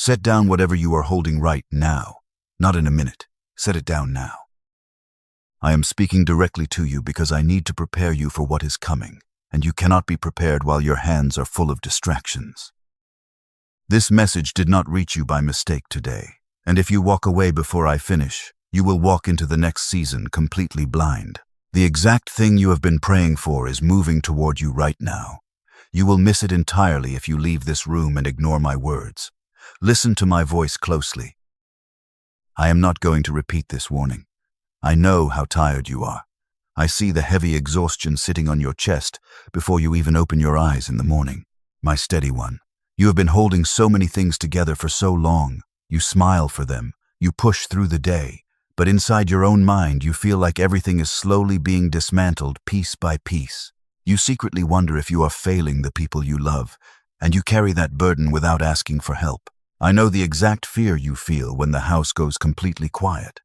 Set down whatever you are holding right now, not in a minute. Set it down now. I am speaking directly to you because I need to prepare you for what is coming, and you cannot be prepared while your hands are full of distractions. This message did not reach you by mistake today, and if you walk away before I finish, you will walk into the next season completely blind. The exact thing you have been praying for is moving toward you right now. You will miss it entirely if you leave this room and ignore my words. Listen to my voice closely. I am not going to repeat this warning. I know how tired you are. I see the heavy exhaustion sitting on your chest before you even open your eyes in the morning. My steady one, you have been holding so many things together for so long. You smile for them, you push through the day, but inside your own mind you feel like everything is slowly being dismantled piece by piece. You secretly wonder if you are failing the people you love, and you carry that burden without asking for help. I know the exact fear you feel when the house goes completely quiet.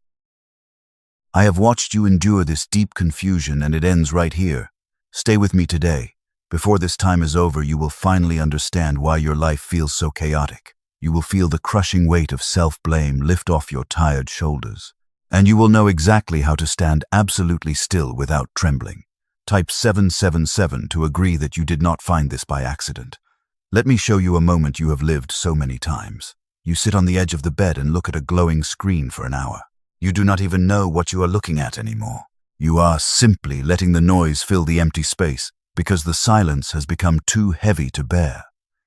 I have watched you endure this deep confusion, and it ends right here. Stay with me today. Before this time is over, you will finally understand why your life feels so chaotic. You will feel the crushing weight of self-blame lift off your tired shoulders. And you will know exactly how to stand absolutely still without trembling. Type 777 to agree that you did not find this by accident. Let me show you a moment you have lived so many times. You sit on the edge of the bed and look at a glowing screen for an hour. You do not even know what you are looking at anymore. You are simply letting the noise fill the empty space because the silence has become too heavy to bear.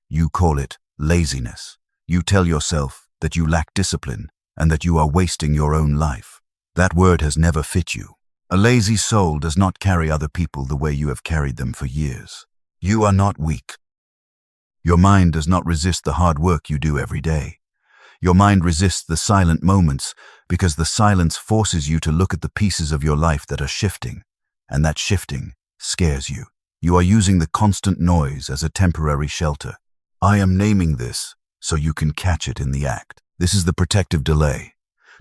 You call it laziness. You tell yourself that you lack discipline and that you are wasting your own life. That word has never fit you. A lazy soul does not carry other people the way you have carried them for years. You are not weak. Your mind does not resist the hard work you do every day. Your mind resists the silent moments because the silence forces you to look at the pieces of your life that are shifting, and that shifting scares you. You are using the constant noise as a temporary shelter. I am naming this so you can catch it in the act. This is the protective delay.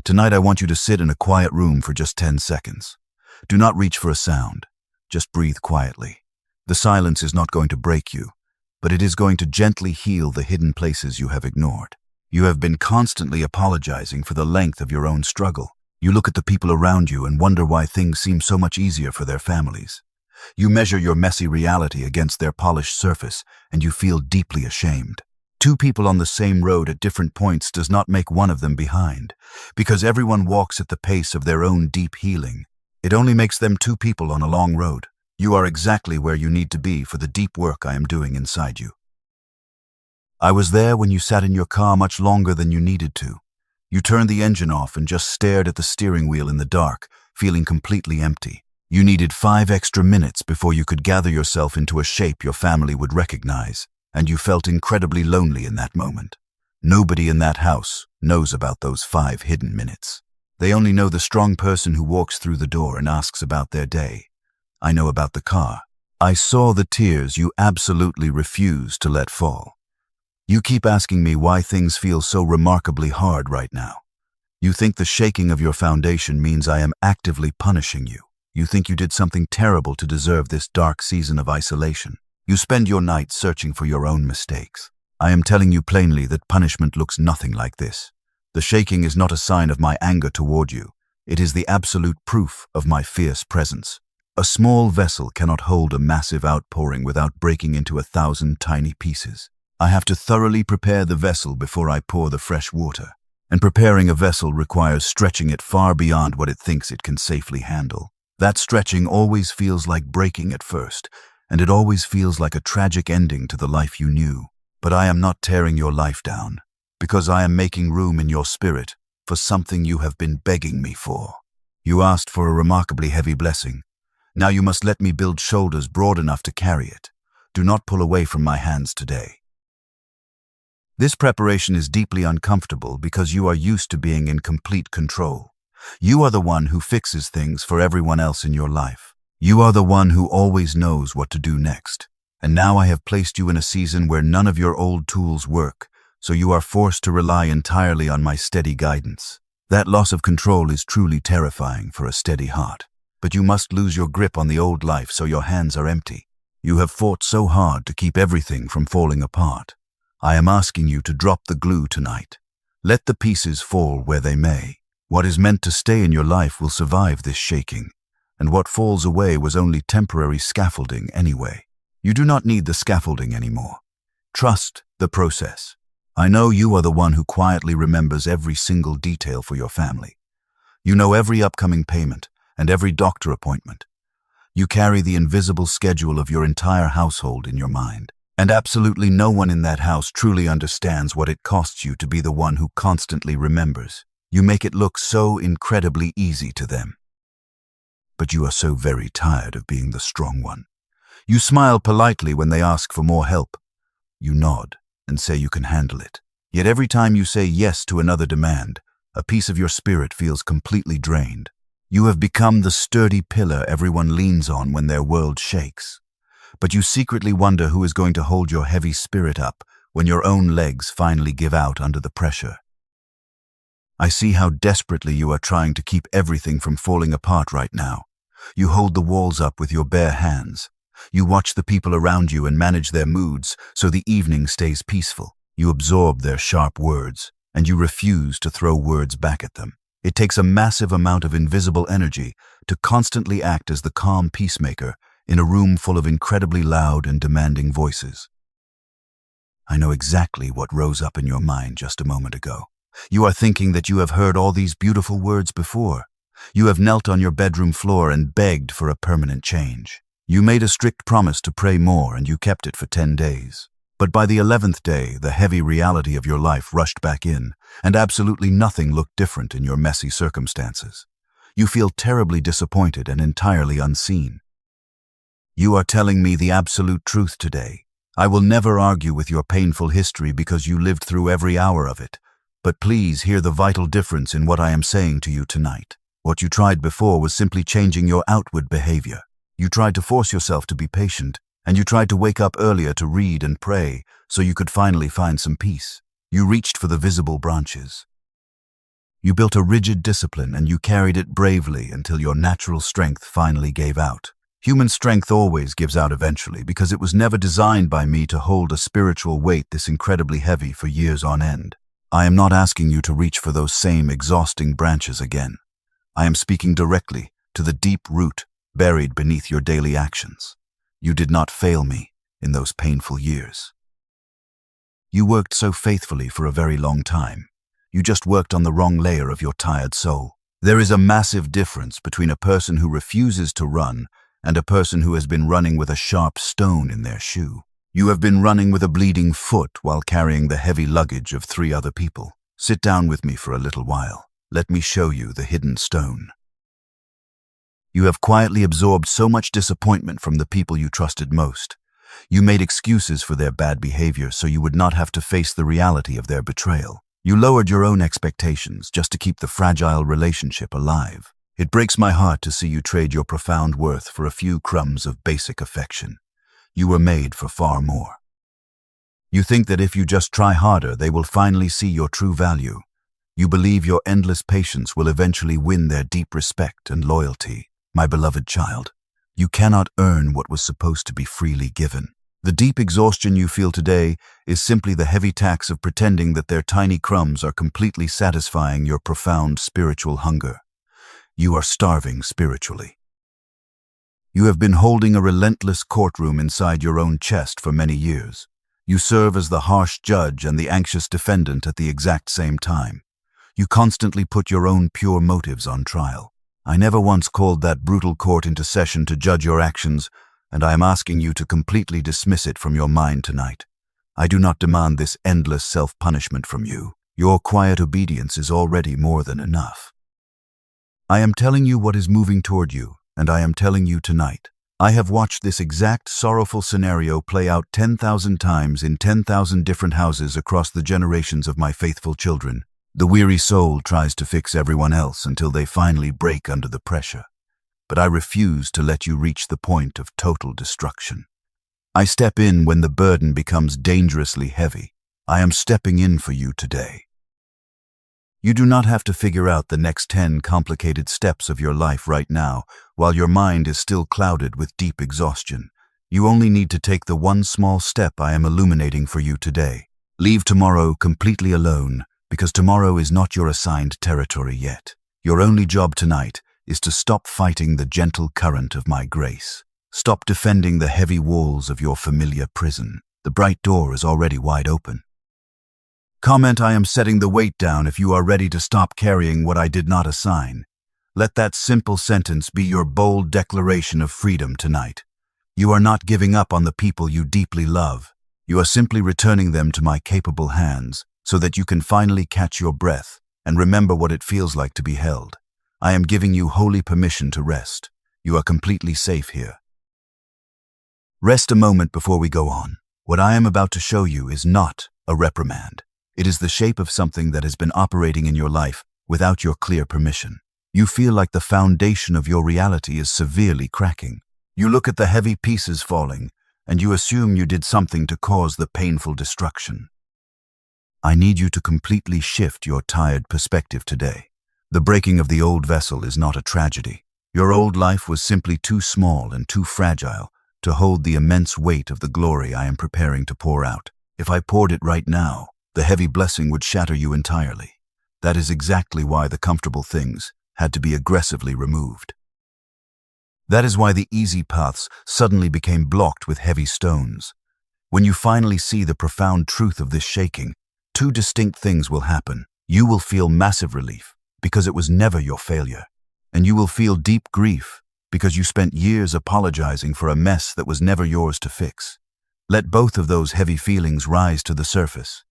Tonight I want you to sit in a quiet room for just 10 seconds. Do not reach for a sound. Just breathe quietly. The silence is not going to break you, but it is going to gently heal the hidden places you have ignored. You have been constantly apologizing for the length of your own struggle. You look at the people around you and wonder why things seem so much easier for their families. You measure your messy reality against their polished surface, and you feel deeply ashamed. Two people on the same road at different points does not make one of them behind, because everyone walks at the pace of their own deep healing. It only makes them two people on a long road. You are exactly where you need to be for the deep work I am doing inside you. I was there when you sat in your car much longer than you needed to. You turned the engine off and just stared at the steering wheel in the dark, feeling completely empty. You needed 5 extra minutes before you could gather yourself into a shape your family would recognize, and you felt incredibly lonely in that moment. Nobody in that house knows about those 5 hidden minutes. They only know the strong person who walks through the door and asks about their day. I know about the car. I saw the tears you absolutely refuse to let fall. You keep asking me why things feel so remarkably hard right now. You think the shaking of your foundation means I am actively punishing you. You think you did something terrible to deserve this dark season of isolation. You spend your nights searching for your own mistakes. I am telling you plainly that punishment looks nothing like this. The shaking is not a sign of my anger toward you. It is the absolute proof of my fierce presence. A small vessel cannot hold a massive outpouring without breaking into 1,000 tiny pieces. I have to thoroughly prepare the vessel before I pour the fresh water. And preparing a vessel requires stretching it far beyond what it thinks it can safely handle. That stretching always feels like breaking at first, and it always feels like a tragic ending to the life you knew. But I am not tearing your life down, because I am making room in your spirit for something you have been begging me for. You asked for a remarkably heavy blessing. Now you must let me build shoulders broad enough to carry it. Do not pull away from my hands today. This preparation is deeply uncomfortable because you are used to being in complete control. You are the one who fixes things for everyone else in your life. You are the one who always knows what to do next. And now I have placed you in a season where none of your old tools work, so you are forced to rely entirely on my steady guidance. That loss of control is truly terrifying for a steady heart. But you must lose your grip on the old life so your hands are empty. You have fought so hard to keep everything from falling apart. I am asking you to drop the glue tonight. Let the pieces fall where they may. What is meant to stay in your life will survive this shaking, and what falls away was only temporary scaffolding anyway. You do not need the scaffolding anymore. Trust the process. I know you are the one who quietly remembers every single detail for your family. You know every upcoming payment and every doctor appointment. You carry the invisible schedule of your entire household in your mind. And absolutely no one in that house truly understands what it costs you to be the one who constantly remembers. You make it look so incredibly easy to them. But you are so very tired of being the strong one. You smile politely when they ask for more help. You nod and say you can handle it. Yet every time you say yes to another demand, a piece of your spirit feels completely drained. You have become the sturdy pillar everyone leans on when their world shakes. But you secretly wonder who is going to hold your heavy spirit up when your own legs finally give out under the pressure. I see how desperately you are trying to keep everything from falling apart right now. You hold the walls up with your bare hands. You watch the people around you and manage their moods so the evening stays peaceful. You absorb their sharp words, and you refuse to throw words back at them. It takes a massive amount of invisible energy to constantly act as the calm peacemaker in a room full of incredibly loud and demanding voices. I know exactly what rose up in your mind just a moment ago. You are thinking that you have heard all these beautiful words before. You have knelt on your bedroom floor and begged for a permanent change. You made a strict promise to pray more, and you kept it for 10 days. But by the 11th day, the heavy reality of your life rushed back in, and absolutely nothing looked different in your messy circumstances. You feel terribly disappointed and entirely unseen. You are telling me the absolute truth today. I will never argue with your painful history because you lived through every hour of it. But please hear the vital difference in what I am saying to you tonight. What you tried before was simply changing your outward behavior. You tried to force yourself to be patient, and you tried to wake up earlier to read and pray so you could finally find some peace. You reached for the visible branches. You built a rigid discipline and you carried it bravely until your natural strength finally gave out. Human strength always gives out eventually because it was never designed by me to hold a spiritual weight this incredibly heavy for years on end. I am not asking you to reach for those same exhausting branches again. I am speaking directly to the deep root buried beneath your daily actions. You did not fail me in those painful years. You worked so faithfully for a very long time. You just worked on the wrong layer of your tired soul. There is a massive difference between a person who refuses to run and a person who has been running with a sharp stone in their shoe. You have been running with a bleeding foot while carrying the heavy luggage of 3 other people. Sit down with me for a little while. Let me show you the hidden stone. You have quietly absorbed so much disappointment from the people you trusted most. You made excuses for their bad behavior so you would not have to face the reality of their betrayal. You lowered your own expectations just to keep the fragile relationship alive. It breaks my heart to see you trade your profound worth for a few crumbs of basic affection. You were made for far more. You think that if you just try harder, they will finally see your true value. You believe your endless patience will eventually win their deep respect and loyalty. My beloved child, you cannot earn what was supposed to be freely given. The deep exhaustion you feel today is simply the heavy tax of pretending that their tiny crumbs are completely satisfying your profound spiritual hunger. You are starving spiritually. You have been holding a relentless courtroom inside your own chest for many years. You serve as the harsh judge and the anxious defendant at the exact same time. You constantly put your own pure motives on trial. I never once called that brutal court into session to judge your actions, and I am asking you to completely dismiss it from your mind tonight. I do not demand this endless self-punishment from you. Your quiet obedience is already more than enough. I am telling you what is moving toward you, and I am telling you tonight. I have watched this exact sorrowful scenario play out 10,000 times in 10,000 different houses across the generations of my faithful children. The weary soul tries to fix everyone else until they finally break under the pressure. But I refuse to let you reach the point of total destruction. I step in when the burden becomes dangerously heavy. I am stepping in for you today. You do not have to figure out the next 10 complicated steps of your life right now while your mind is still clouded with deep exhaustion. You only need to take the one small step I am illuminating for you today. Leave tomorrow completely alone, because tomorrow is not your assigned territory yet. Your only job tonight is to stop fighting the gentle current of my grace. Stop defending the heavy walls of your familiar prison. The bright door is already wide open. Comment, "I am setting the weight down," if you are ready to stop carrying what I did not assign. Let that simple sentence be your bold declaration of freedom tonight. You are not giving up on the people you deeply love. You are simply returning them to my capable hands so that you can finally catch your breath and remember what it feels like to be held. I am giving you holy permission to rest. You are completely safe here. Rest a moment before we go on. What I am about to show you is not a reprimand. It is the shape of something that has been operating in your life without your clear permission. You feel like the foundation of your reality is severely cracking. You look at the heavy pieces falling, and you assume you did something to cause the painful destruction. I need you to completely shift your tired perspective today. The breaking of the old vessel is not a tragedy. Your old life was simply too small and too fragile to hold the immense weight of the glory I am preparing to pour out. If I poured it right now, the heavy blessing would shatter you entirely. That is exactly why the comfortable things had to be aggressively removed. That is why the easy paths suddenly became blocked with heavy stones. When you finally see the profound truth of this shaking, two distinct things will happen. You will feel massive relief, because it was never your failure. And you will feel deep grief, because you spent years apologizing for a mess that was never yours to fix. Let both of those heavy feelings rise to the surface.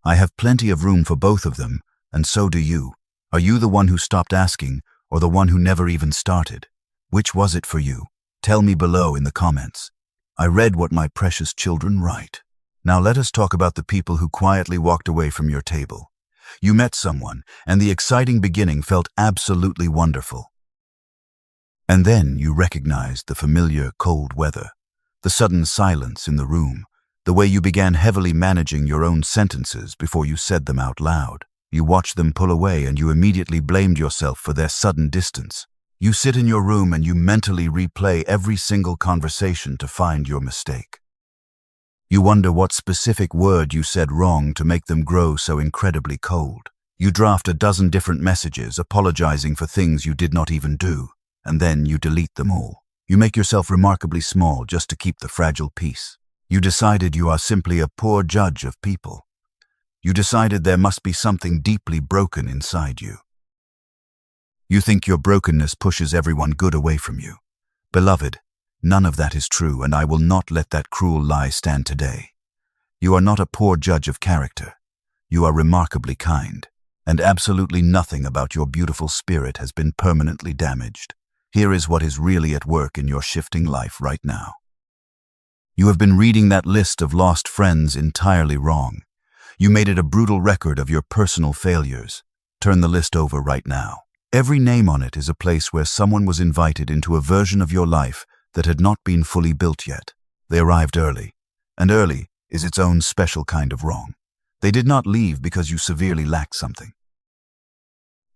I have plenty of room for both of them, and so do you. Are you the one who stopped asking, or the one who never even started? Which was it for you? Tell me below in the comments. I read what my precious children write. Now let us talk about the people who quietly walked away from your table. You met someone, and the exciting beginning felt absolutely wonderful. And then you recognized the familiar cold weather, the sudden silence in the room, the way you began heavily managing your own sentences before you said them out loud. You watched them pull away and you immediately blamed yourself for their sudden distance. You sit in your room and you mentally replay every single conversation to find your mistake. You wonder what specific word you said wrong to make them grow so incredibly cold. You draft a dozen different messages apologizing for things you did not even do, and then you delete them all. You make yourself remarkably small just to keep the fragile peace. You decided you are simply a poor judge of people. You decided there must be something deeply broken inside you. You think your brokenness pushes everyone good away from you. Beloved, none of that is true, and I will not let that cruel lie stand today. You are not a poor judge of character. You are remarkably kind, and absolutely nothing about your beautiful spirit has been permanently damaged. Here is what is really at work in your shifting life right now. You have been reading that list of lost friends entirely wrong. You made it a brutal record of your personal failures. Turn the list over right now. Every name on it is a place where someone was invited into a version of your life that had not been fully built yet. They arrived early, and early is its own special kind of wrong. They did not leave because you severely lacked something.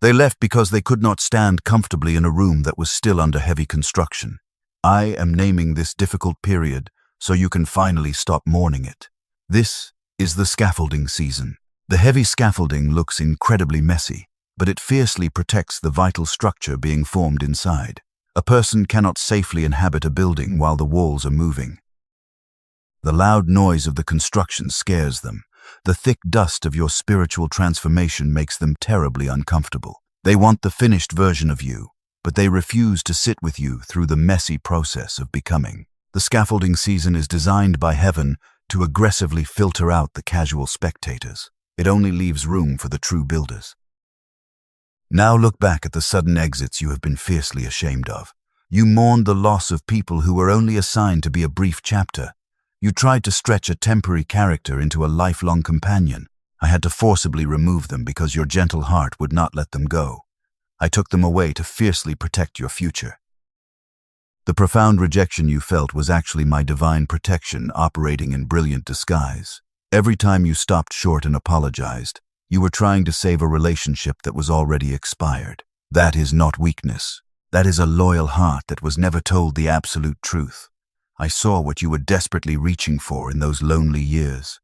They left because they could not stand comfortably in a room that was still under heavy construction. I am naming this difficult period so you can finally stop mourning it. This is the scaffolding season. The heavy scaffolding looks incredibly messy, but it fiercely protects the vital structure being formed inside. A person cannot safely inhabit a building while the walls are moving. The loud noise of the construction scares them. The thick dust of your spiritual transformation makes them terribly uncomfortable. They want the finished version of you, but they refuse to sit with you through the messy process of becoming. The scaffolding season is designed by heaven to aggressively filter out the casual spectators. It only leaves room for the true builders. Now look back at the sudden exits you have been fiercely ashamed of. You mourned the loss of people who were only assigned to be a brief chapter. You tried to stretch a temporary character into a lifelong companion. I had to forcibly remove them because your gentle heart would not let them go. I took them away to fiercely protect your future. The profound rejection you felt was actually my divine protection operating in brilliant disguise. Every time you stopped short and apologized, you were trying to save a relationship that was already expired. That is not weakness. That is a loyal heart that was never told the absolute truth. I saw what you were desperately reaching for in those lonely years.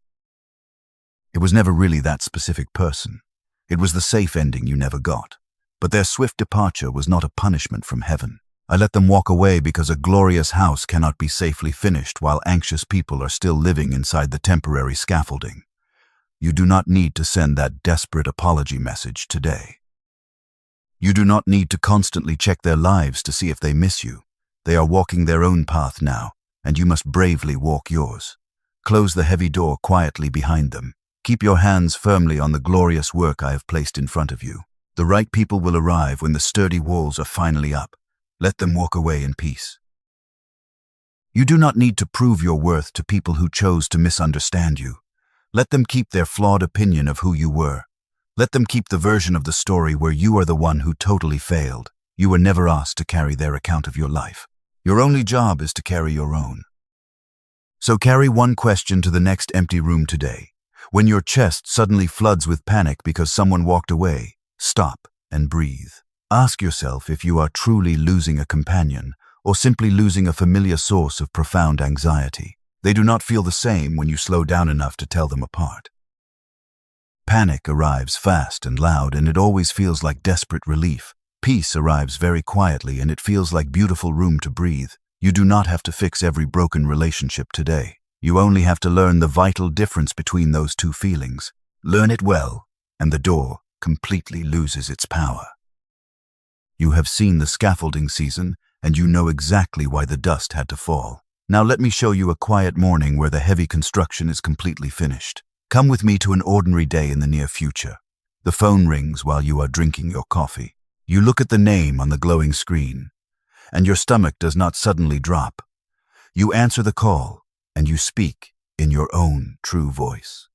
It was never really that specific person. It was the safe ending you never got. But their swift departure was not a punishment from heaven. I let them walk away because a glorious house cannot be safely finished while anxious people are still living inside the temporary scaffolding. You do not need to send that desperate apology message today. You do not need to constantly check their lives to see if they miss you. They are walking their own path now, and you must bravely walk yours. Close the heavy door quietly behind them. Keep your hands firmly on the glorious work I have placed in front of you. The right people will arrive when the sturdy walls are finally up. Let them walk away in peace. You do not need to prove your worth to people who chose to misunderstand you. Let them keep their flawed opinion of who you were. Let them keep the version of the story where you are the one who totally failed. You were never asked to carry their account of your life. Your only job is to carry your own. So carry one question to the next empty room today. When your chest suddenly floods with panic because someone walked away, stop and breathe. Ask yourself if you are truly losing a companion or simply losing a familiar source of profound anxiety. They do not feel the same when you slow down enough to tell them apart. Panic arrives fast and loud, and it always feels like desperate relief. Peace arrives very quietly, and it feels like beautiful room to breathe. You do not have to fix every broken relationship today. You only have to learn the vital difference between those two feelings. Learn it well, and the door completely loses its power. You have seen the scaffolding season, and you know exactly why the dust had to fall. Now let me show you a quiet morning where the heavy construction is completely finished. Come with me to an ordinary day in the near future. The phone rings while you are drinking your coffee. You look at the name on the glowing screen, and your stomach does not suddenly drop. You answer the call, and you speak in your own true voice.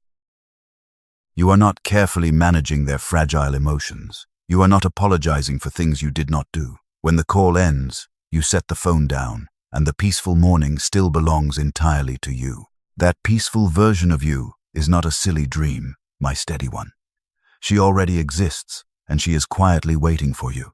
You are not carefully managing their fragile emotions. You are not apologizing for things you did not do. When the call ends, you set the phone down, and the peaceful morning still belongs entirely to you. That peaceful version of you is not a silly dream, my steady one. She already exists, and she is quietly waiting for you.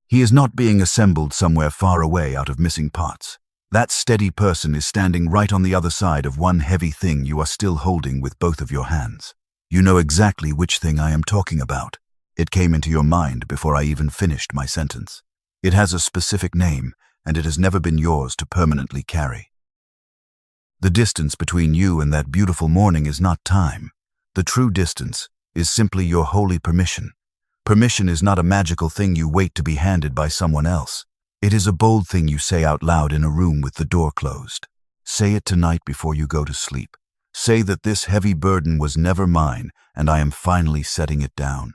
He is not being assembled somewhere far away out of missing parts. That steady person is standing right on the other side of one heavy thing you are still holding with both of your hands. You know exactly which thing I am talking about. It came into your mind before I even finished my sentence. It has a specific name, and it has never been yours to permanently carry. The distance between you and that beautiful morning is not time. The true distance is simply your holy permission. Permission is not a magical thing you wait to be handed by someone else. It is a bold thing you say out loud in a room with the door closed. Say it tonight before you go to sleep. Say that this heavy burden was never mine, and I am finally setting it down.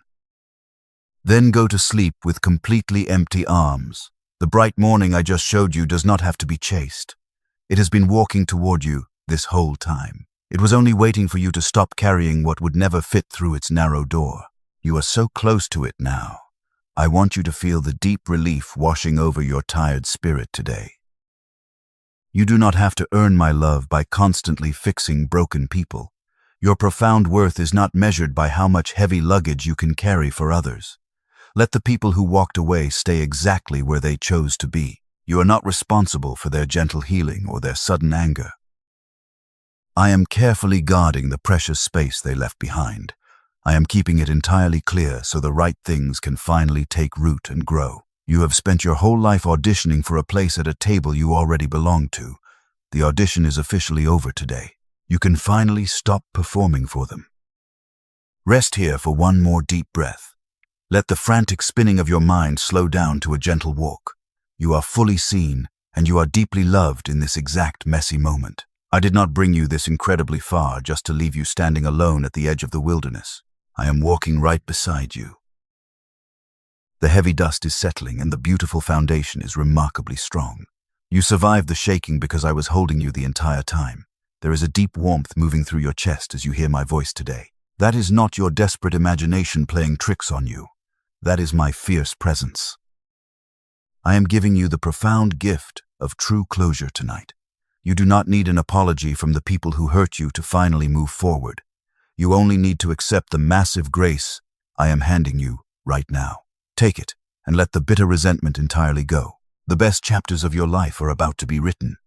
Then go to sleep with completely empty arms. The bright morning I just showed you does not have to be chased. It has been walking toward you this whole time. It was only waiting for you to stop carrying what would never fit through its narrow door. You are so close to it now. I want you to feel the deep relief washing over your tired spirit today. You do not have to earn my love by constantly fixing broken people. Your profound worth is not measured by how much heavy luggage you can carry for others. Let the people who walked away stay exactly where they chose to be. You are not responsible for their gentle healing or their sudden anger. I am carefully guarding the precious space they left behind. I am keeping it entirely clear so the right things can finally take root and grow. You have spent your whole life auditioning for a place at a table you already belong to. The audition is officially over today. You can finally stop performing for them. Rest here for one more deep breath. Let the frantic spinning of your mind slow down to a gentle walk. You are fully seen, and you are deeply loved in this exact messy moment. I did not bring you this incredibly far just to leave you standing alone at the edge of the wilderness. I am walking right beside you. The heavy dust is settling, and the beautiful foundation is remarkably strong. You survived the shaking because I was holding you the entire time. There is a deep warmth moving through your chest as you hear my voice today. That is not your desperate imagination playing tricks on you. That is my fierce presence. I am giving you the profound gift of true closure tonight. You do not need an apology from the people who hurt you to finally move forward. You only need to accept the massive grace I am handing you right now. Take it and let the bitter resentment entirely go. The best chapters of your life are about to be written.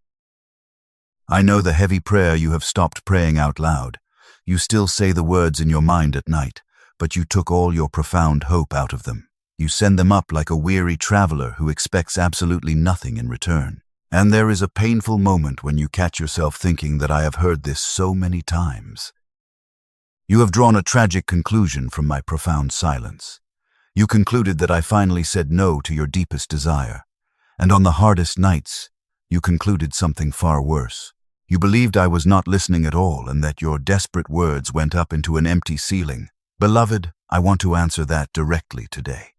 I know the heavy prayer you have stopped praying out loud. You still say the words in your mind at night, but you took all your profound hope out of them. You send them up like a weary traveler who expects absolutely nothing in return. And there is a painful moment when you catch yourself thinking that I have heard this so many times. You have drawn a tragic conclusion from my profound silence. You concluded that I finally said no to your deepest desire. And on the hardest nights, you concluded something far worse. You believed I was not listening at all and that your desperate words went up into an empty ceiling. Beloved, I want to answer that directly today.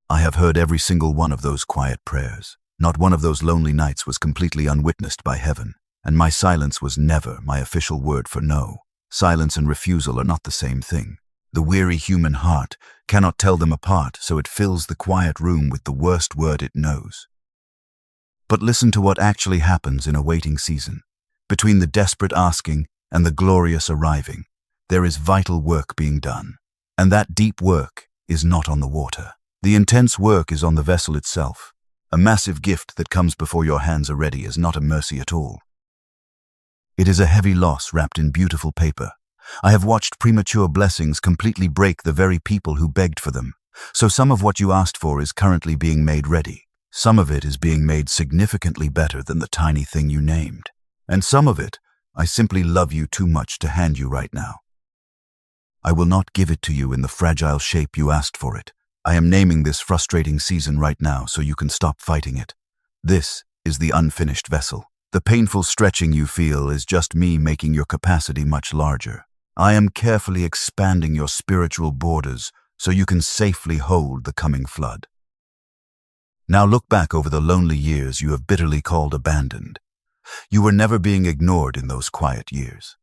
I have heard every single one of those quiet prayers. Not one of those lonely nights was completely unwitnessed by heaven, and my silence was never my official word for no. Silence and refusal are not the same thing. The weary human heart cannot tell them apart, so it fills the quiet room with the worst word it knows. But listen to what actually happens in a waiting season. Between the desperate asking and the glorious arriving, there is vital work being done. And that deep work is not on the water. The intense work is on the vessel itself. A massive gift that comes before your hands are ready is not a mercy at all. It is a heavy loss wrapped in beautiful paper. I have watched premature blessings completely break the very people who begged for them. So some of what you asked for is currently being made ready. Some of it is being made significantly better than the tiny thing you named. And some of it, I simply love you too much to hand you right now. I will not give it to you in the fragile shape you asked for it. I am naming this frustrating season right now so you can stop fighting it. This is the unfinished vessel. The painful stretching you feel is just me making your capacity much larger. I am carefully expanding your spiritual borders so you can safely hold the coming flood. Now look back over the lonely years you have bitterly called abandoned. You were never being ignored in those quiet years.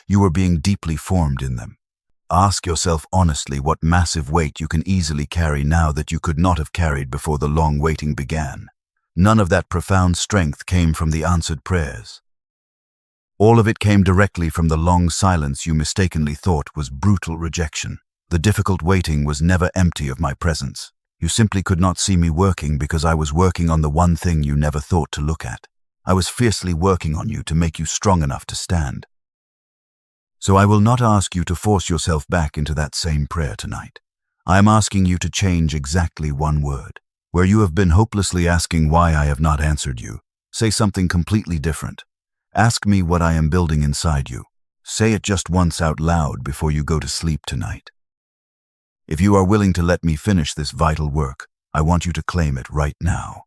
You were being deeply formed in them. Ask yourself honestly what massive weight you can easily carry now that you could not have carried before the long waiting began. None of that profound strength came from the answered prayers. All of it came directly from the long silence you mistakenly thought was brutal rejection. The difficult waiting was never empty of my presence. You simply could not see me working because I was working on the one thing you never thought to look at. I was fiercely working on you to make you strong enough to stand. So I will not ask you to force yourself back into that same prayer tonight. I am asking you to change exactly one word. Where you have been hopelessly asking why I have not answered you, say something completely different. Ask me what I am building inside you. Say it just once out loud before you go to sleep tonight. If you are willing to let me finish this vital work, I want you to claim it right now.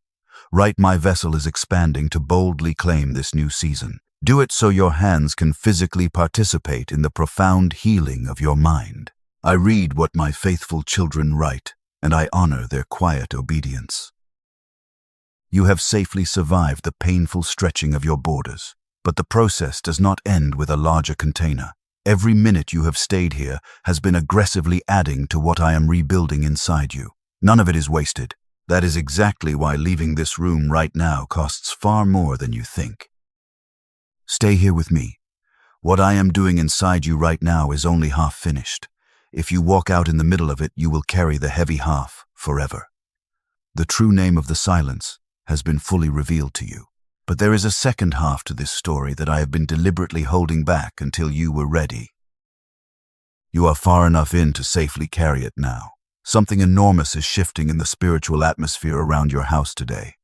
Right, my vessel is expanding to boldly claim this new season. Do it so your hands can physically participate in the profound healing of your mind. I read what my faithful children write, and I honor their quiet obedience. You have safely survived the painful stretching of your borders, but the process does not end with a larger container. Every minute you have stayed here has been aggressively adding to what I am rebuilding inside you. None of it is wasted. That is exactly why leaving this room right now costs far more than you think. Stay here with me. What I am doing inside you right now is only half finished. If you walk out in the middle of it, you will carry the heavy half forever. The true name of the silence has been fully revealed to you. But there is a second half to this story that I have been deliberately holding back until you were ready. You are far enough in to safely carry it now. Something enormous is shifting in the spiritual atmosphere around your house today.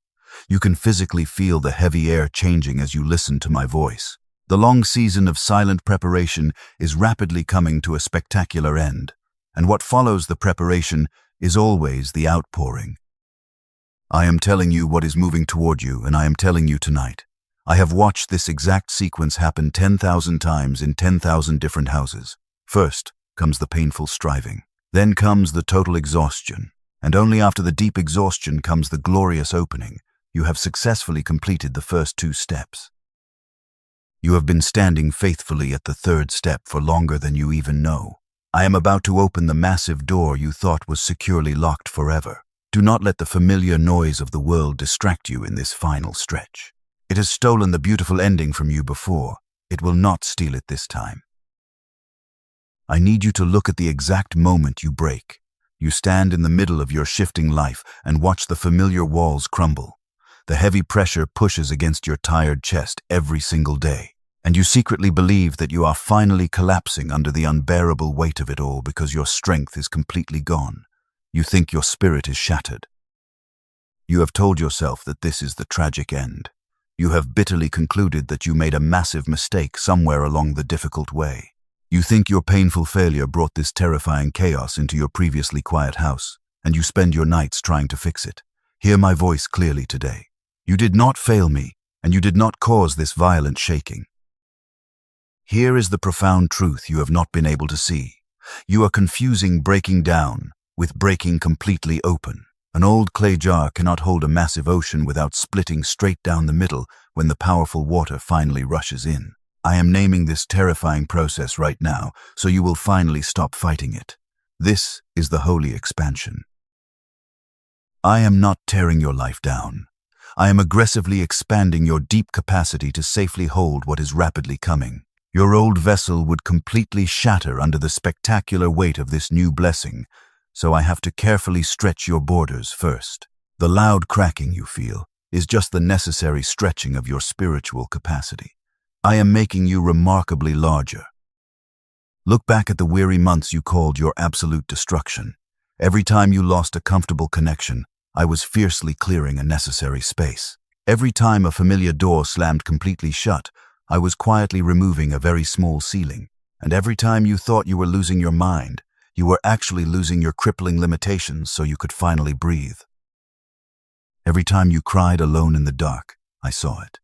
You can physically feel the heavy air changing as you listen to my voice. The long season of silent preparation is rapidly coming to a spectacular end, and what follows the preparation is always the outpouring. I am telling you what is moving toward you, and I am telling you tonight. I have watched this exact sequence happen 10,000 times in 10,000 different houses. First comes the painful striving. Then comes the total exhaustion, and only after the deep exhaustion comes the glorious opening. You have successfully completed the first 2 steps. You have been standing faithfully at the 3rd step for longer than you even know. I am about to open the massive door you thought was securely locked forever. Do not let the familiar noise of the world distract you in this final stretch. It has stolen the beautiful ending from you before. It will not steal it this time. I need you to look at the exact moment you break. You stand in the middle of your shifting life and watch the familiar walls crumble. The heavy pressure pushes against your tired chest every single day, And you secretly believe that you are finally collapsing under the unbearable weight of it all because your strength is completely gone. You think your spirit is shattered. You have told yourself that this is the tragic end. You have bitterly concluded that you made a massive mistake somewhere along the difficult way. You think your painful failure brought this terrifying chaos into your previously quiet house, and you spend your nights trying to fix it. Hear my voice clearly today. You did not fail me, and you did not cause this violent shaking. Here is the profound truth you have not been able to see. You are confusing breaking down with breaking completely open. An old clay jar cannot hold a massive ocean without splitting straight down the middle when the powerful water finally rushes in. I am naming this terrifying process right now, so you will finally stop fighting it. This is the holy expansion. I am not tearing your life down. I am aggressively expanding your deep capacity to safely hold what is rapidly coming. Your old vessel would completely shatter under the spectacular weight of this new blessing, so I have to carefully stretch your borders first. The loud cracking you feel is just the necessary stretching of your spiritual capacity. I am making you remarkably larger. Look back at the weary months you called your absolute destruction. Every time you lost a comfortable connection, I was fiercely clearing a necessary space. Every time a familiar door slammed completely shut, I was quietly removing a very small ceiling. And every time you thought you were losing your mind, you were actually losing your crippling limitations so you could finally breathe. Every time you cried alone in the dark, I saw it.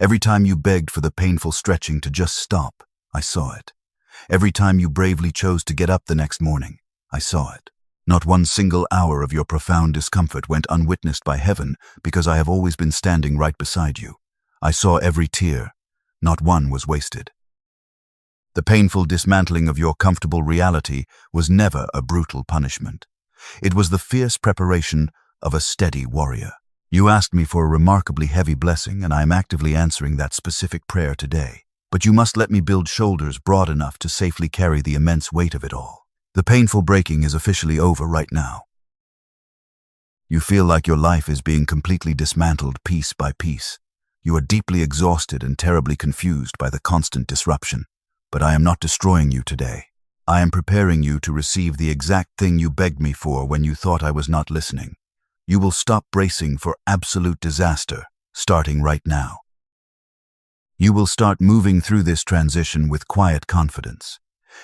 Every time you begged for the painful stretching to just stop, I saw it. Every time you bravely chose to get up the next morning, I saw it. Not one single hour of your profound discomfort went unwitnessed by heaven because I have always been standing right beside you. I saw every tear. Not one was wasted. The painful dismantling of your comfortable reality was never a brutal punishment. It was the fierce preparation of a steady warrior. You asked me for a remarkably heavy blessing, and I am actively answering that specific prayer today. But you must let me build shoulders broad enough to safely carry the immense weight of it all. The painful breaking is officially over right now. You feel like your life is being completely dismantled piece by piece. You are deeply exhausted and terribly confused by the constant disruption. But I am not destroying you today. I am preparing you to receive the exact thing you begged me for when you thought I was not listening. You will stop bracing for absolute disaster, starting right now. You will start moving through this transition with quiet confidence.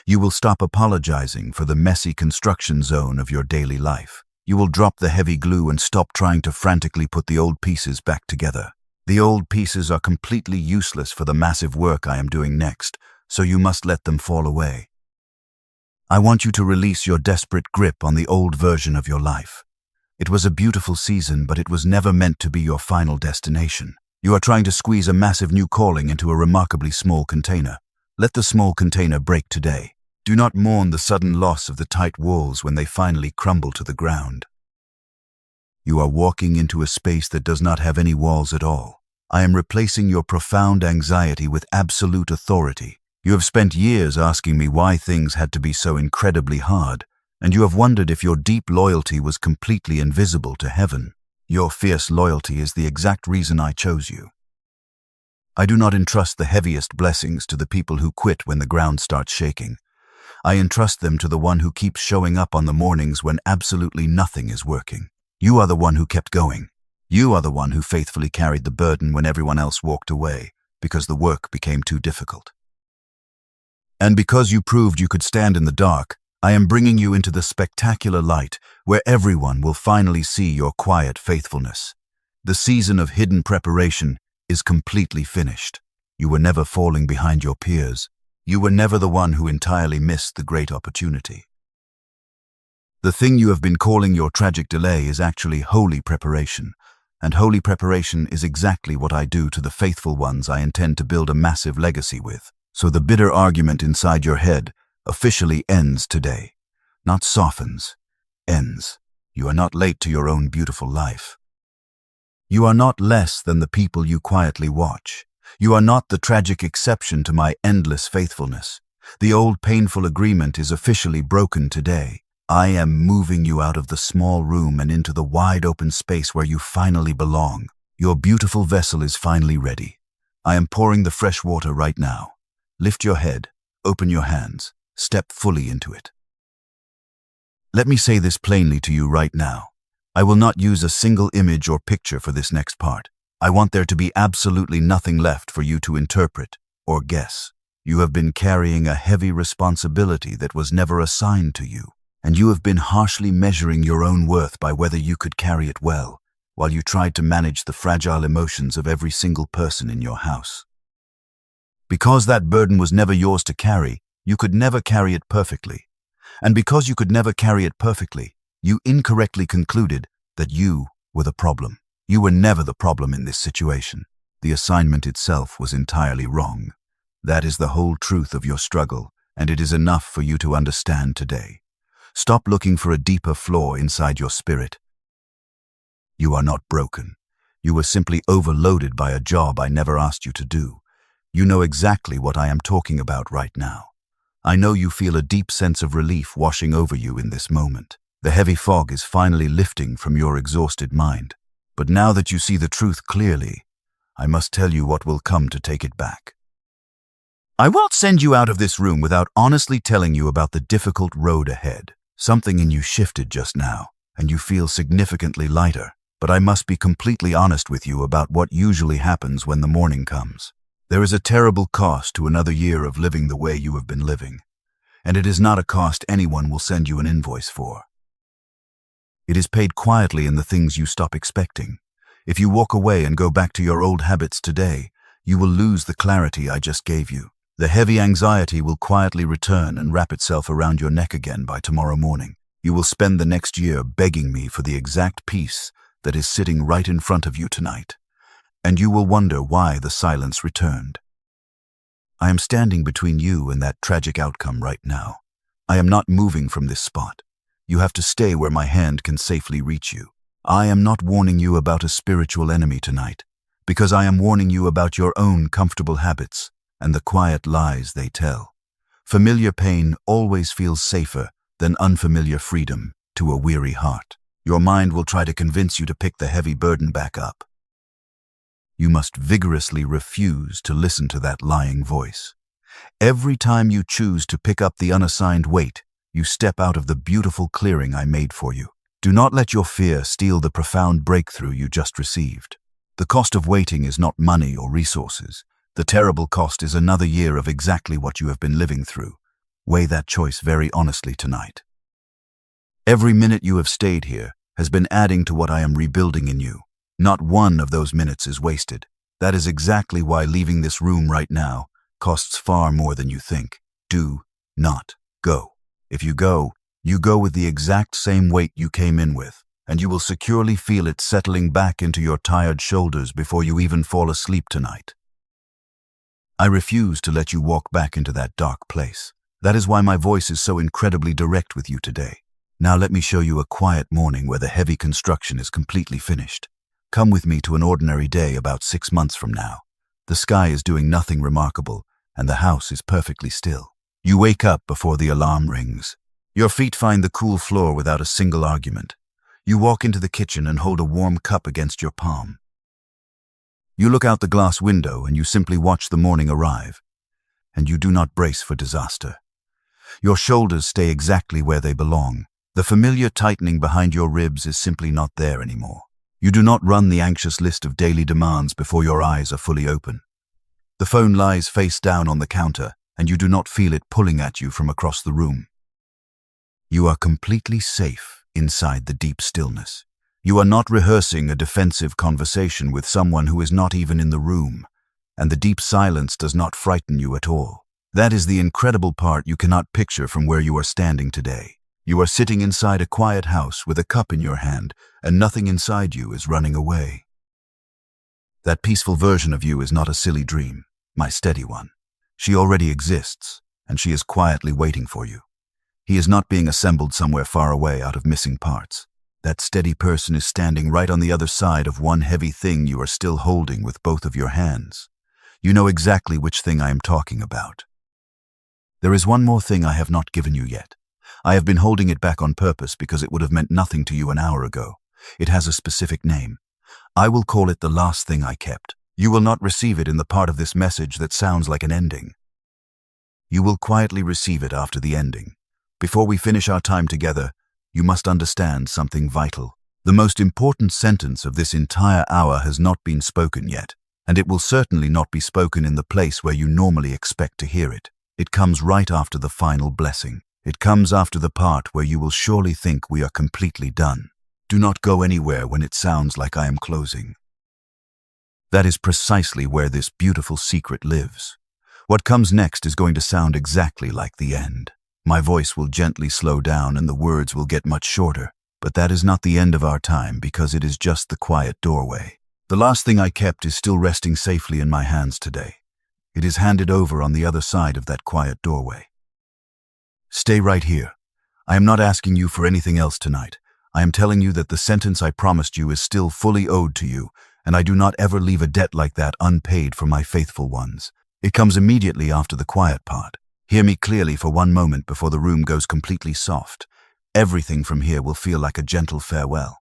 You will stop apologizing for the messy construction zone of your daily life. You will drop the heavy glue and stop trying to frantically put the old pieces back together. The old pieces are completely useless for the massive work I am doing next, so you must let them fall away. I want you to release your desperate grip on the old version of your life. It was a beautiful season, but it was never meant to be your final destination. You are trying to squeeze a massive new calling into a remarkably small container. Let the small container break today. Do not mourn the sudden loss of the tight walls when they finally crumble to the ground. You are walking into a space that does not have any walls at all. I am replacing your profound anxiety with absolute authority. You have spent years asking me why things had to be so incredibly hard, and you have wondered if your deep loyalty was completely invisible to heaven. Your fierce loyalty is the exact reason I chose you. I do not entrust the heaviest blessings to the people who quit when the ground starts shaking. I entrust them to the one who keeps showing up on the mornings when absolutely nothing is working. You are the one who kept going. You are the one who faithfully carried the burden when everyone else walked away because the work became too difficult. And because you proved you could stand in the dark, I am bringing you into the spectacular light where everyone will finally see your quiet faithfulness. The season of hidden preparation is completely finished. You were never falling behind your peers. You were never the one who entirely missed the great opportunity. The thing you have been calling your tragic delay is actually holy preparation, and holy preparation is exactly what I do to the faithful ones I intend to build a massive legacy with. So the bitter argument inside your head officially ends today. Not softens, ends. You are not late to your own beautiful life. You are not less than the people you quietly watch. You are not the tragic exception to my endless faithfulness. The old painful agreement is officially broken today. I am moving you out of the small room and into the wide open space where you finally belong. Your beautiful vessel is finally ready. I am pouring the fresh water right now. Lift your head, open your hands, step fully into it. Let me say this plainly to you right now. I will not use a single image or picture for this next part. I want there to be absolutely nothing left for you to interpret or guess. You have been carrying a heavy responsibility that was never assigned to you, and you have been harshly measuring your own worth by whether you could carry it well, while you tried to manage the fragile emotions of every single person in your house. Because that burden was never yours to carry, you could never carry it perfectly. And because you could never carry it perfectly, you incorrectly concluded that you were the problem. You were never the problem in this situation. The assignment itself was entirely wrong. That is the whole truth of your struggle, and it is enough for you to understand today. Stop looking for a deeper flaw inside your spirit. You are not broken. You were simply overloaded by a job I never asked you to do. You know exactly what I am talking about right now. I know you feel a deep sense of relief washing over you in this moment. The heavy fog is finally lifting from your exhausted mind. But now that you see the truth clearly, I must tell you what will come to take it back. I won't send you out of this room without honestly telling you about the difficult road ahead. Something in you shifted just now, and you feel significantly lighter. But I must be completely honest with you about what usually happens when the morning comes. There is a terrible cost to another year of living the way you have been living, and it is not a cost anyone will send you an invoice for. It is paid quietly in the things you stop expecting. If you walk away and go back to your old habits today, you will lose the clarity I just gave you. The heavy anxiety will quietly return and wrap itself around your neck again by tomorrow morning. You will spend the next year begging me for the exact peace that is sitting right in front of you tonight, and you will wonder why the silence returned. I am standing between you and that tragic outcome right now. I am not moving from this spot. You have to stay where my hand can safely reach you. I am not warning you about a spiritual enemy tonight, because I am warning you about your own comfortable habits and the quiet lies they tell. Familiar pain always feels safer than unfamiliar freedom to a weary heart. Your mind will try to convince you to pick the heavy burden back up. You must vigorously refuse to listen to that lying voice. Every time you choose to pick up the unassigned weight, you step out of the beautiful clearing I made for you. Do not let your fear steal the profound breakthrough you just received. The cost of waiting is not money or resources. The terrible cost is another year of exactly what you have been living through. Weigh that choice very honestly tonight. Every minute you have stayed here has been adding to what I am rebuilding in you. Not one of those minutes is wasted. That is exactly why leaving this room right now costs far more than you think. Do not go. If you go with the exact same weight you came in with, and you will securely feel it settling back into your tired shoulders before you even fall asleep tonight. I refuse to let you walk back into that dark place. That is why my voice is so incredibly direct with you today. Now let me show you a quiet morning where the heavy construction is completely finished. Come with me to an ordinary day about 6 months from now. The sky is doing nothing remarkable, and the house is perfectly still. You wake up before the alarm rings. Your feet find the cool floor without a single argument. You walk into the kitchen and hold a warm cup against your palm. You look out the glass window and you simply watch the morning arrive, and you do not brace for disaster. Your shoulders stay exactly where they belong. The familiar tightening behind your ribs is simply not there anymore. You do not run the anxious list of daily demands before your eyes are fully open. The phone lies face down on the counter, and you do not feel it pulling at you from across the room. You are completely safe inside the deep stillness. You are not rehearsing a defensive conversation with someone who is not even in the room, and the deep silence does not frighten you at all. That is the incredible part you cannot picture from where you are standing today. You are sitting inside a quiet house with a cup in your hand, and nothing inside you is running away. That peaceful version of you is not a silly dream, my steady one. She already exists, and she is quietly waiting for you. He is not being assembled somewhere far away out of missing parts. That steady person is standing right on the other side of one heavy thing you are still holding with both of your hands. You know exactly which thing I am talking about. There is one more thing I have not given you yet. I have been holding it back on purpose because it would have meant nothing to you an hour ago. It has a specific name. I will call it the last thing I kept. You will not receive it in the part of this message that sounds like an ending. You will quietly receive it after the ending. Before we finish our time together, you must understand something vital. The most important sentence of this entire hour has not been spoken yet, and it will certainly not be spoken in the place where you normally expect to hear it. It comes right after the final blessing. It comes after the part where you will surely think we are completely done. Do not go anywhere when it sounds like I am closing. That is precisely where this beautiful secret lives. What comes next is going to sound exactly like the end. My voice will gently slow down and the words will get much shorter, but that is not the end of our time because it is just the quiet doorway. The last thing I kept is still resting safely in my hands today. It is handed over on the other side of that quiet doorway. Stay right here. I am not asking you for anything else tonight. I am telling you that the sentence I promised you is still fully owed to you, and I do not ever leave a debt like that unpaid for my faithful ones. It comes immediately after the quiet part. Hear me clearly for one moment before the room goes completely soft. Everything from here will feel like a gentle farewell.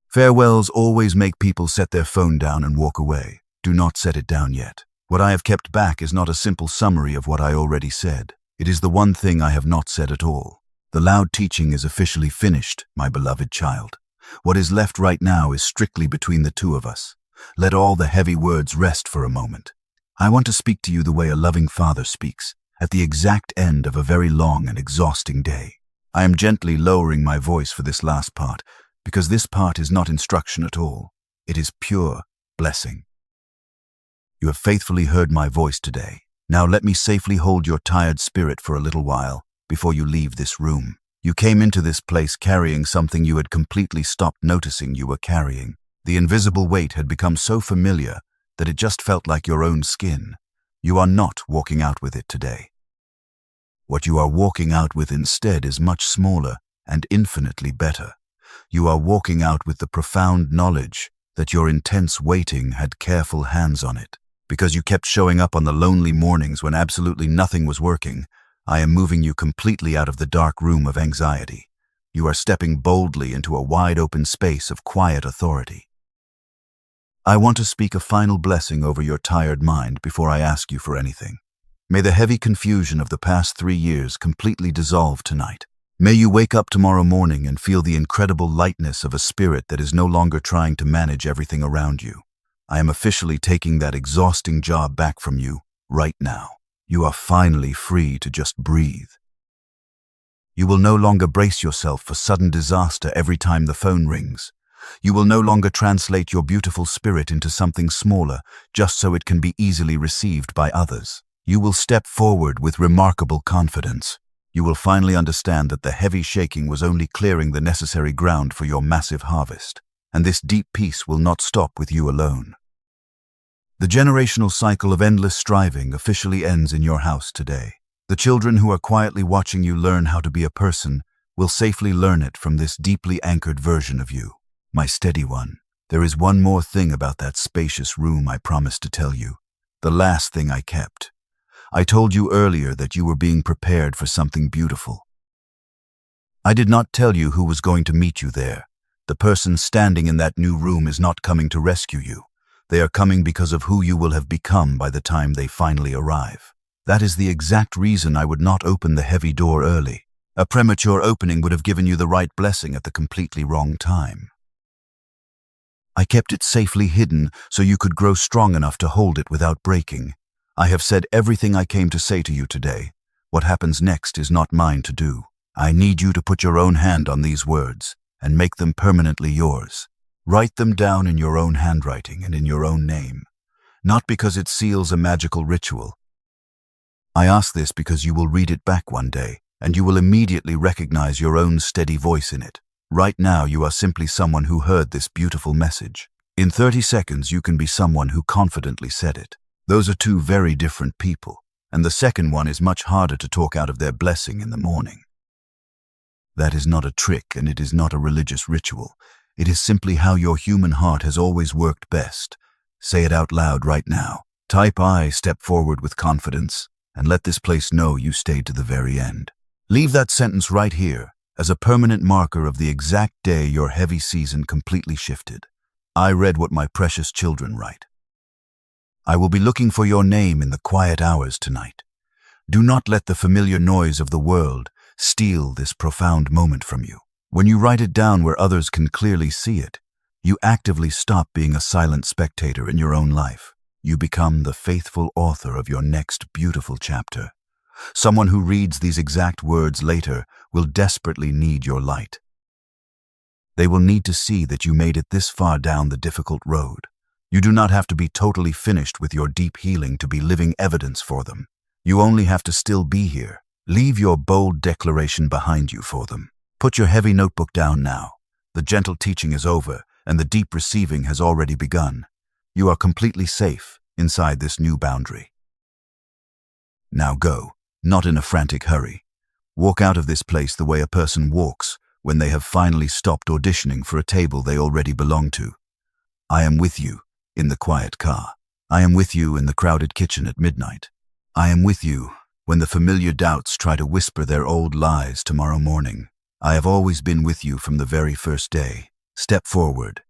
Farewells always make people set their phone down and walk away. Do not set it down yet. What I have kept back is not a simple summary of what I already said. It is the one thing I have not said at all. The loud teaching is officially finished, my beloved child. What is left right now is strictly between the two of us. Let all the heavy words rest for a moment. I want to speak to you the way a loving father speaks, at the exact end of a very long and exhausting day. I am gently lowering my voice for this last part, because this part is not instruction at all. It is pure blessing. You have faithfully heard my voice today. Now let me safely hold your tired spirit for a little while before you leave this room. You came into this place carrying something you had completely stopped noticing you were carrying. The invisible weight had become so familiar that it just felt like your own skin. You are not walking out with it today. What you are walking out with instead is much smaller and infinitely better. You are walking out with the profound knowledge that your intense waiting had careful hands on it. Because you kept showing up on the lonely mornings when absolutely nothing was working, I am moving you completely out of the dark room of anxiety. You are stepping boldly into a wide-open space of quiet authority. I want to speak a final blessing over your tired mind before I ask you for anything. May the heavy confusion of the past 3 years completely dissolve tonight. May you wake up tomorrow morning and feel the incredible lightness of a spirit that is no longer trying to manage everything around you. I am officially taking that exhausting job back from you right now. You are finally free to just breathe. You will no longer brace yourself for sudden disaster every time the phone rings. You will no longer translate your beautiful spirit into something smaller just so it can be easily received by others. You will step forward with remarkable confidence. You will finally understand that the heavy shaking was only clearing the necessary ground for your massive harvest. And this deep peace will not stop with you alone. The generational cycle of endless striving officially ends in your house today. The children who are quietly watching you learn how to be a person will safely learn it from this deeply anchored version of you. My steady one, there is one more thing about that spacious room I promised to tell you. The last thing I kept. I told you earlier that you were being prepared for something beautiful. I did not tell you who was going to meet you there. The person standing in that new room is not coming to rescue you. They are coming because of who you will have become by the time they finally arrive. That is the exact reason I would not open the heavy door early. A premature opening would have given you the right blessing at the completely wrong time. I kept it safely hidden so you could grow strong enough to hold it without breaking. I have said everything I came to say to you today. What happens next is not mine to do. I need you to put your own hand on these words and make them permanently yours. Write them down in your own handwriting and in your own name. Not because it seals a magical ritual. I ask this because you will read it back one day, and you will immediately recognize your own steady voice in it. Right now you are simply someone who heard this beautiful message. In 30 seconds you can be someone who confidently said it. Those are two very different people, and the second one is much harder to talk out of their blessing in the morning. That is not a trick, and it is not a religious ritual. It is simply how your human heart has always worked best. Say it out loud right now. Type I, step forward with confidence, and let this place know you stayed to the very end. Leave that sentence right here as a permanent marker of the exact day your heavy season completely shifted. I read what my precious children write. I will be looking for your name in the quiet hours tonight. Do not let the familiar noise of the world steal this profound moment from you. When you write it down where others can clearly see it, you actively stop being a silent spectator in your own life. You become the faithful author of your next beautiful chapter. Someone who reads these exact words later will desperately need your light. They will need to see that you made it this far down the difficult road. You do not have to be totally finished with your deep healing to be living evidence for them. You only have to still be here. Leave your bold declaration behind you for them. Put your heavy notebook down now. The gentle teaching is over, and the deep receiving has already begun. You are completely safe inside this new boundary. Now go, not in a frantic hurry. Walk out of this place the way a person walks when they have finally stopped auditioning for a table they already belong to. I am with you in the quiet car. I am with you in the crowded kitchen at midnight. I am with you when the familiar doubts try to whisper their old lies tomorrow morning. I have always been with you from the very first day. Step forward